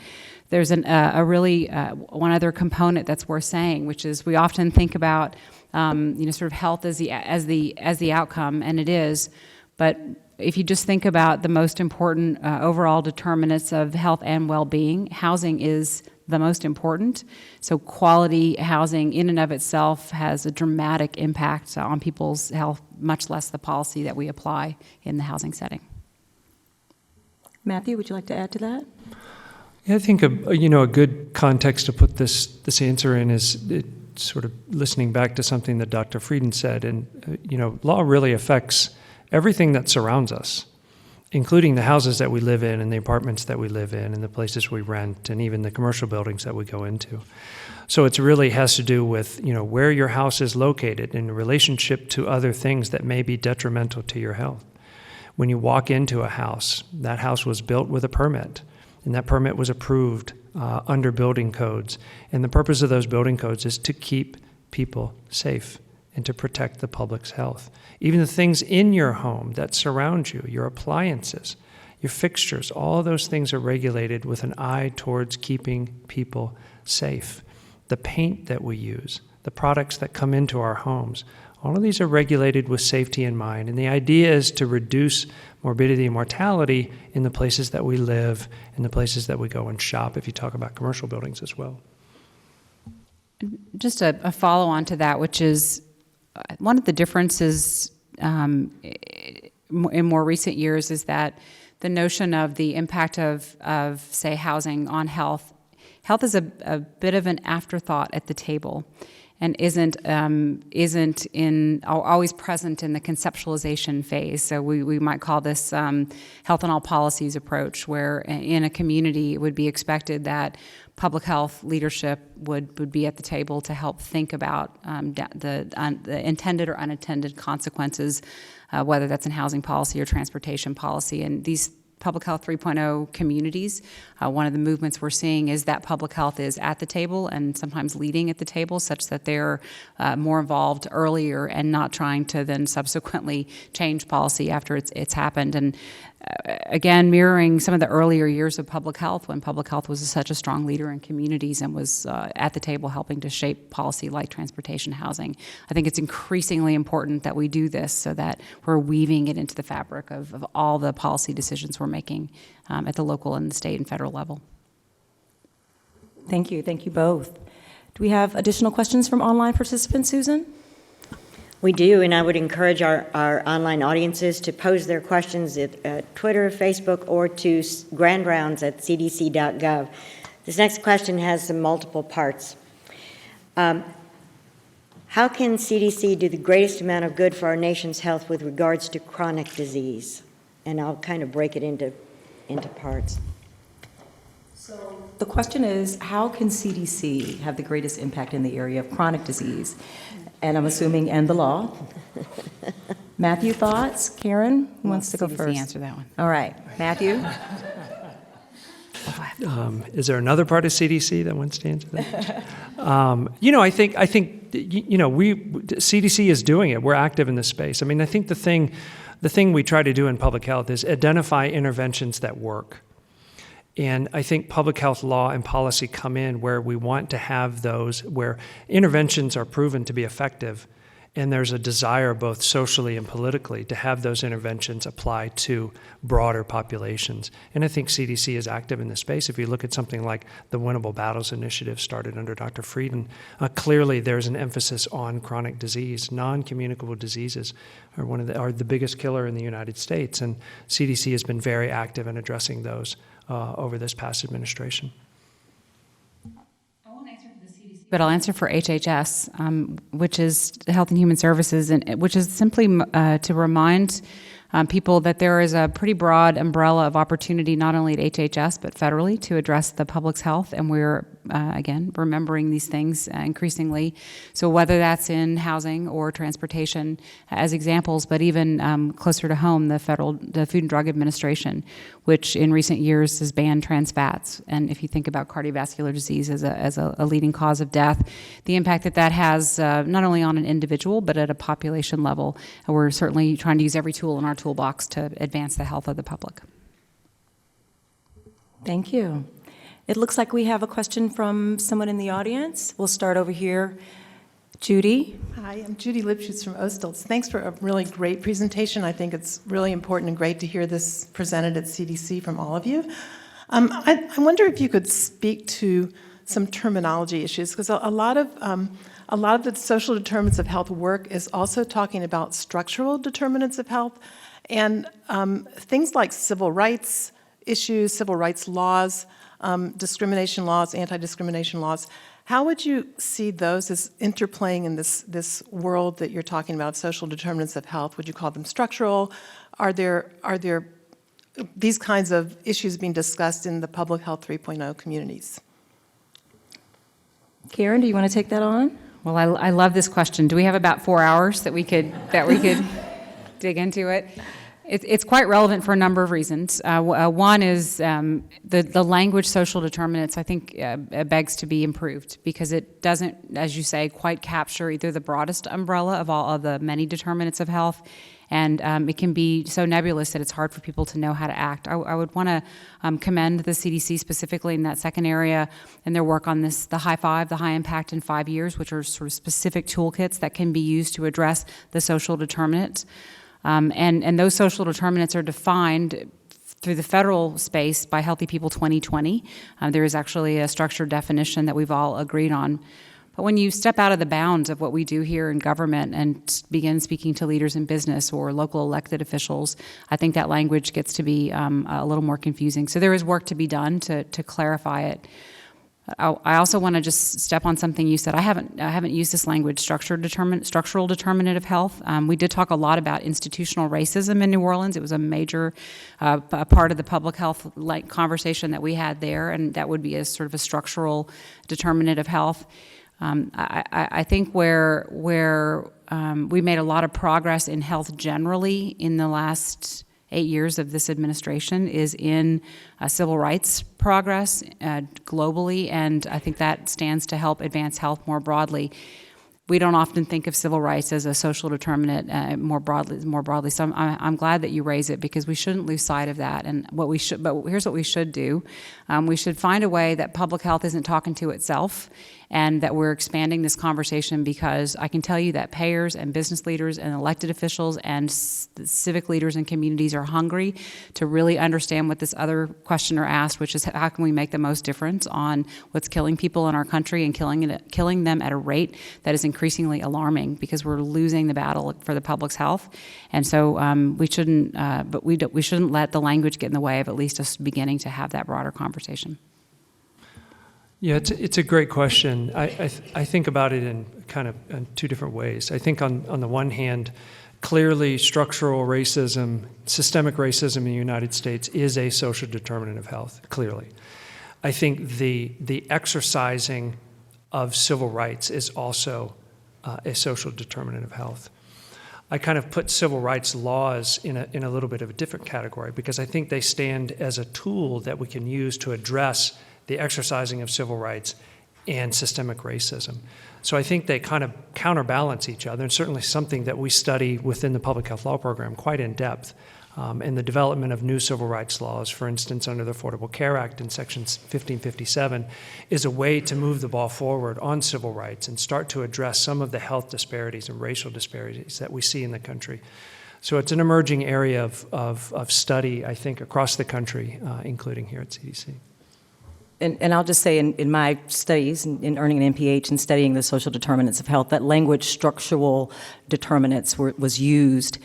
there's a really one other component that's worth saying, which is we often think about sort of health as the outcome, and it is, but if you just think about the most important overall determinants of health and well-being, housing is the most important. So quality housing in and of itself has a dramatic impact on people's health, much less the policy that we apply in the housing setting. Matthew, would you like to add to that? Yeah, I think a good context to put this answer in is sort of listening back to something that Dr. Frieden said, and law really affects everything that surrounds us, including the houses that we live in and the apartments that we live in and the places we rent and even the commercial buildings that we go into. So it really has to do with where your house is located in relationship to other things that may be detrimental to your health. When you walk into a house, that house was built with a permit, and that permit was approved under building codes. And the purpose of those building codes is to keep people safe and to protect the public's health. Even the things in your home that surround you, your appliances, your fixtures, all of those things are regulated with an eye towards keeping people safe. The paint that we use, the products that come into our homes, all of these are regulated with safety in mind. And the idea is to reduce morbidity and mortality in the places that we live, in the places that we go and shop, if you talk about commercial buildings as well. Just a follow-on to that, which is one of the differences in more recent years is that the notion of the impact of say, housing on health is a bit of an afterthought at the table, and isn't always present in the conceptualization phase. So we might call this health in all policies approach, where in a community it would be expected that public health leadership would be at the table to help think about the intended or unintended consequences, whether that's in housing policy or transportation policy. And these Public Health 3.0 communities, one of the movements we're seeing is that public health is at the table and sometimes leading at the table, such that they're more involved earlier and not trying to then subsequently change policy after it's happened. And again, mirroring some of the earlier years of public health, when public health was such a strong leader in communities and was at the table helping to shape policy like transportation, housing. I think it's increasingly important that we do this so that we're weaving it into the fabric of all the policy decisions we're making at the local and the state and federal level. Thank you both. Do we have additional questions from online participants, Susan? We do, and I would encourage our online audiences to pose their questions at Twitter, Facebook, or to grandrounds@cdc.gov. This next question has some multiple parts. How can CDC do the greatest amount of good for our nation's health with regards to chronic disease? And I'll kind of break it into parts. So the question is, how can CDC have the greatest impact in the area of chronic disease? And I'm assuming, and the law. Matthew, thoughts? Karen, who wants to go CDC first? answer that one. All right, Matthew? Is there another part of CDC that wants to answer that? I think CDC is doing it. We're active in this space. I mean, I think the thing we try to do in public health is identify interventions that work. And I think public health law and policy come in where we want to have those where interventions are proven to be effective, and there's a desire both socially and politically to have those interventions apply to broader populations. And I think CDC is active in this space. If you look at something like the Winnable Battles Initiative started under Dr. Frieden, clearly there's an emphasis on chronic disease. Non-communicable diseases are the biggest killer in the United States, and CDC has been very active in addressing those over this past administration. But I'll answer for HHS, which is Health and Human Services, and which is simply to remind people that there is a pretty broad umbrella of opportunity, not only at HHS, but federally, to address the public's health. And we're, again, remembering these things increasingly. So whether that's in housing or transportation as examples, but even closer to home, the Food and Drug Administration, which in recent years has banned trans fats. And if you think about cardiovascular disease as a leading cause of death, the impact that has not only on an individual, but at a population level, we're certainly trying to use every tool in our toolbox to advance the health of the public. Thank you. It looks like we have a question from someone in the audience. We'll start over here. Judy? Hi, I'm Judy Lipschutz from Ostels. Thanks for a really great presentation. I think it's really important and great to hear this presented at CDC from all of you. I wonder if you could speak to some terminology issues, because a lot of the social determinants of health work is also talking about structural determinants of health, and things like civil rights issues, civil rights laws, discrimination laws, anti-discrimination laws. How would you see those as interplaying in this world that you're talking about, social determinants of health? Would you call them structural? Are there these kinds of issues being discussed in the Public Health 3.0 communities? Karen, do you want to take that on? Well, I love this question. Do we have about 4 hours that we could dig into it? It's quite relevant for a number of reasons. One is the language social determinants, I think, begs to be improved, because it doesn't, as you say, quite capture either the broadest umbrella of all of the many determinants of health, and it can be so nebulous that it's hard for people to know how to act. I would want to commend the CDC specifically in that second area and their work on this, the High Five, the High Impact in 5 years, which are sort of specific toolkits that can be used to address the social determinants. And those social determinants are defined through the federal space by Healthy People 2020. There is actually a structured definition that we've all agreed on. But when you step out of the bounds of what we do here in government and begin speaking to leaders in business or local elected officials, I think that language gets to be a little more confusing. So there is work to be done to clarify it. I also want to just step on something you said. I haven't used this language, structural determinant of health. We did talk a lot about institutional racism in New Orleans. It was a major part of the public health conversation that we had there, and that would be a sort of a structural determinant of health. I think where we made a lot of progress in health generally in the last 8 years of this administration is in civil rights progress globally, and I think that stands to help advance health more broadly. We don't often think of civil rights as a social determinant more broadly. So I'm glad that you raise it, because we shouldn't lose sight of that. And but here's what we should do: we should find a way that public health isn't talking to itself, and that we're expanding this conversation because I can tell you that payers and business leaders and elected officials and civic leaders and communities are hungry to really understand what this other questioner asked, which is how can we make the most difference on what's killing people in our country and killing them at a rate that is increasingly alarming, because we're losing the battle for the public's health. And so we shouldn't let the language get in the way of at least us beginning to have that broader conversation. Yeah, it's a great question. I think about it in kind of in two different ways. I think on the one hand, clearly structural racism, systemic racism in the United States is a social determinant of health, clearly. I think the exercising of civil rights is also a social determinant of health. I kind of put civil rights laws in a little bit of a different category, because I think they stand as a tool that we can use to address the exercising of civil rights and systemic racism. So I think they kind of counterbalance each other, and certainly something that we study within the public health law program quite in depth. And the development of new civil rights laws, for instance, under the Affordable Care Act in Section 1557, is a way to move the ball forward on civil rights and start to address some of the health disparities and racial disparities that we see in the country. So it's an emerging area of study, I think, across the country, including here at CDC. And I'll just say in my studies, in earning an MPH and studying the social determinants of health, that language structural determinants was used.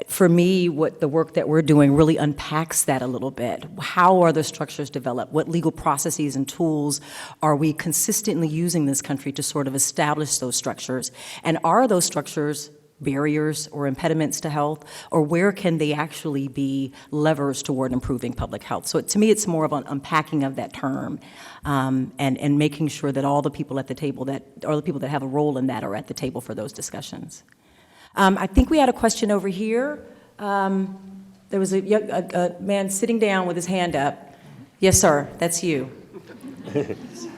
For me, what the work that we're doing really unpacks that a little bit. How are the structures developed? What legal processes and tools are we consistently using in this country to sort of establish those structures? And are those structures barriers or impediments to health, or where can they actually be levers toward improving public health? So to me, it's more of an unpacking of that term, and making sure that all the people at the table or the people that have a role in that are at the table for those discussions. I think we had a question over here. There was a man sitting down with his hand up. Yes, sir, that's you.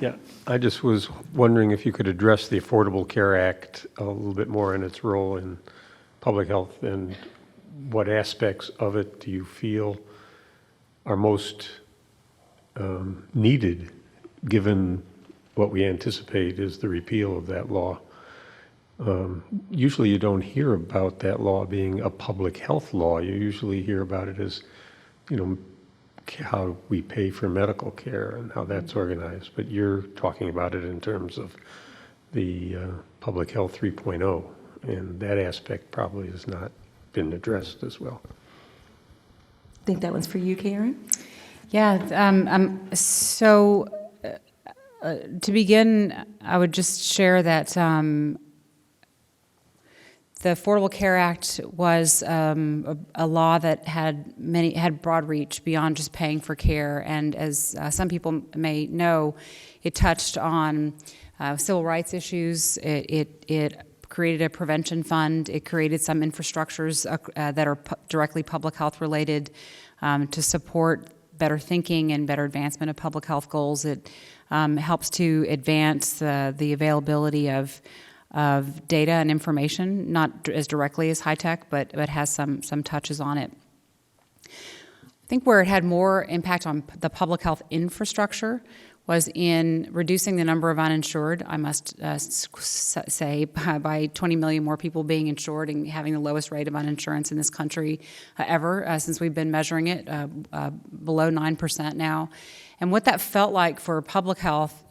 Yeah, I just was wondering if you could address the Affordable Care Act a little bit more and its role in public health, and what aspects of it do you feel are most needed, given what we anticipate is the repeal of that law. Usually you don't hear about that law being a public health law. You usually hear about it as, how we pay for medical care and how that's organized. But you're talking about it in terms of the Public Health 3.0, and that aspect probably has not been addressed as well. I think that one's for you, Karen. Yeah, to begin, I would just share that the Affordable Care Act was a law that had broad reach beyond just paying for care, and as some people may know, it touched on civil rights issues. It created a prevention fund. It created some infrastructures that are directly public health related to support better thinking and better advancement of public health goals. It helps to advance the availability of data and information, not as directly as high tech, but has some touches on it. I think where it had more impact on the public health infrastructure was in reducing the number of uninsured. I must say, by 20 million more people being insured and having the lowest rate of uninsurance in this country ever since we've been measuring it, below 9% now. And what that felt like for public health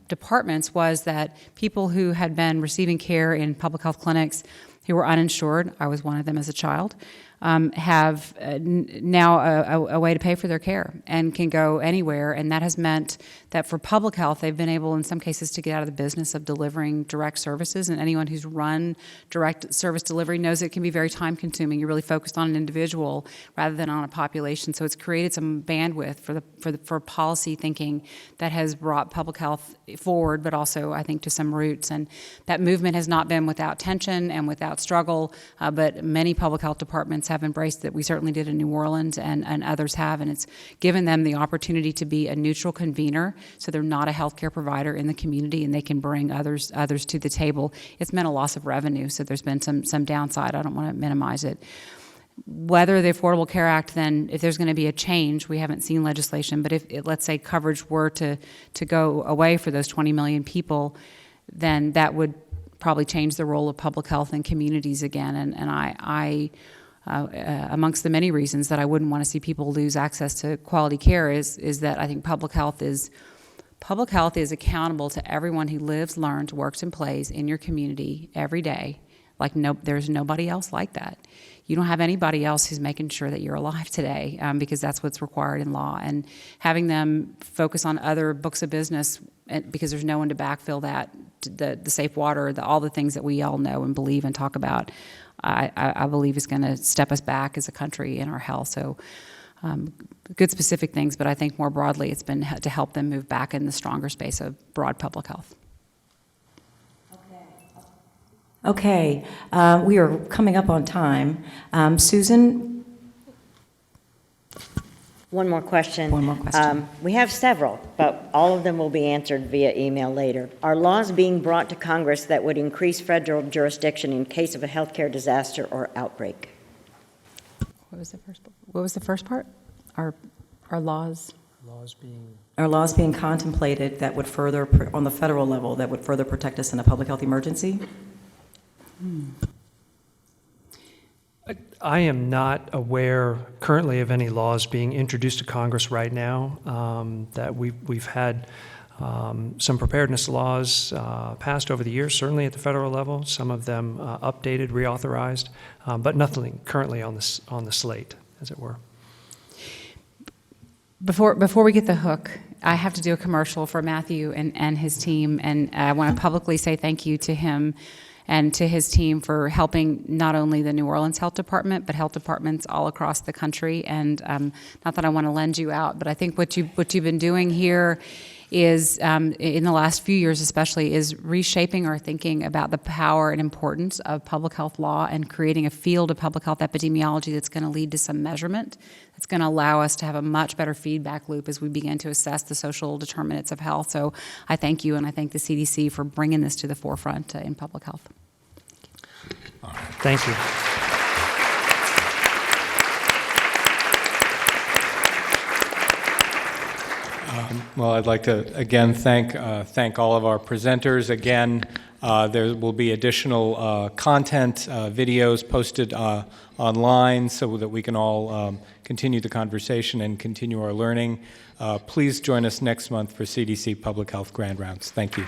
departments was that people who had been receiving care in public health clinics who were uninsured, I was one of them as a child, have now a way to pay for their care and can go anywhere. And that has meant that for public health, they've been able in some cases to get out of the business of delivering direct services. And anyone who's run direct service delivery knows it can be very time consuming. You're really focused on an individual rather than on a population. So it's created some bandwidth for policy thinking that has brought public health forward, but also I think to some roots. And that movement has not been without tension and without struggle, but many public health departments have embraced it. We certainly did in New Orleans, and others have, and it's given them the opportunity to be a neutral convener, so they're not a healthcare provider in the community, and they can bring others to the table. It's meant a loss of revenue, so there's been some downside. I don't want to minimize it. whether the Affordable Care Act, then if there's going to be a change, we haven't seen legislation, but if, let's say, coverage were to go away for those 20 million people, then that would probably change the role of public health in communities again. And I amongst the many reasons that I wouldn't want to see people lose access to quality care is that I think public health is accountable to everyone who lives, learns, works, and plays in your community every day. Like there's nobody else like that. You don't have anybody else who's making sure that you're alive today, because that's what's required in law. And having them focus on other books of business, because there's no one to backfill that, the safe water, all the things that we all know and believe and talk about, I believe is going to step us back as a country in our health. So good specific things, but I think more broadly it's been to help them move back in the stronger space of broad public health. Okay, we are coming up on time. Susan? One more question. One more question. We have several, but all of them will be answered via email later. Are laws being brought to Congress that would increase federal jurisdiction in case of a healthcare disaster or outbreak? What was the first part? Our laws? Are laws being contemplated that would further, on the federal level, that would further protect us in a public health emergency? I am not aware currently of any laws being introduced to Congress right now. That we've had some preparedness laws passed over the years, certainly at the federal level, some of them updated, reauthorized, but nothing currently on the slate, as it were. Before we get the hook, I have to do a commercial for Matthew and his team, and I want to publicly say thank you to him and to his team for helping not only the New Orleans Health Department, but health departments all across the country. And not that I want to lend you out, but I think what you've been doing here is, in the last few years especially, is reshaping our thinking about the power and importance of public health law and creating a field of public health epidemiology that's going to lead to some measurement, that's going to allow us to have a much better feedback loop as we begin to assess the social determinants of health. So I thank you, and I thank the CDC for bringing this to the forefront in public health. Thank you. Well, I'd like to again thank all of our presenters. Again, there will be additional content, videos posted online so that we can all continue the conversation and continue our learning. Please join us next month for CDC Public Health Grand Rounds. Thank you.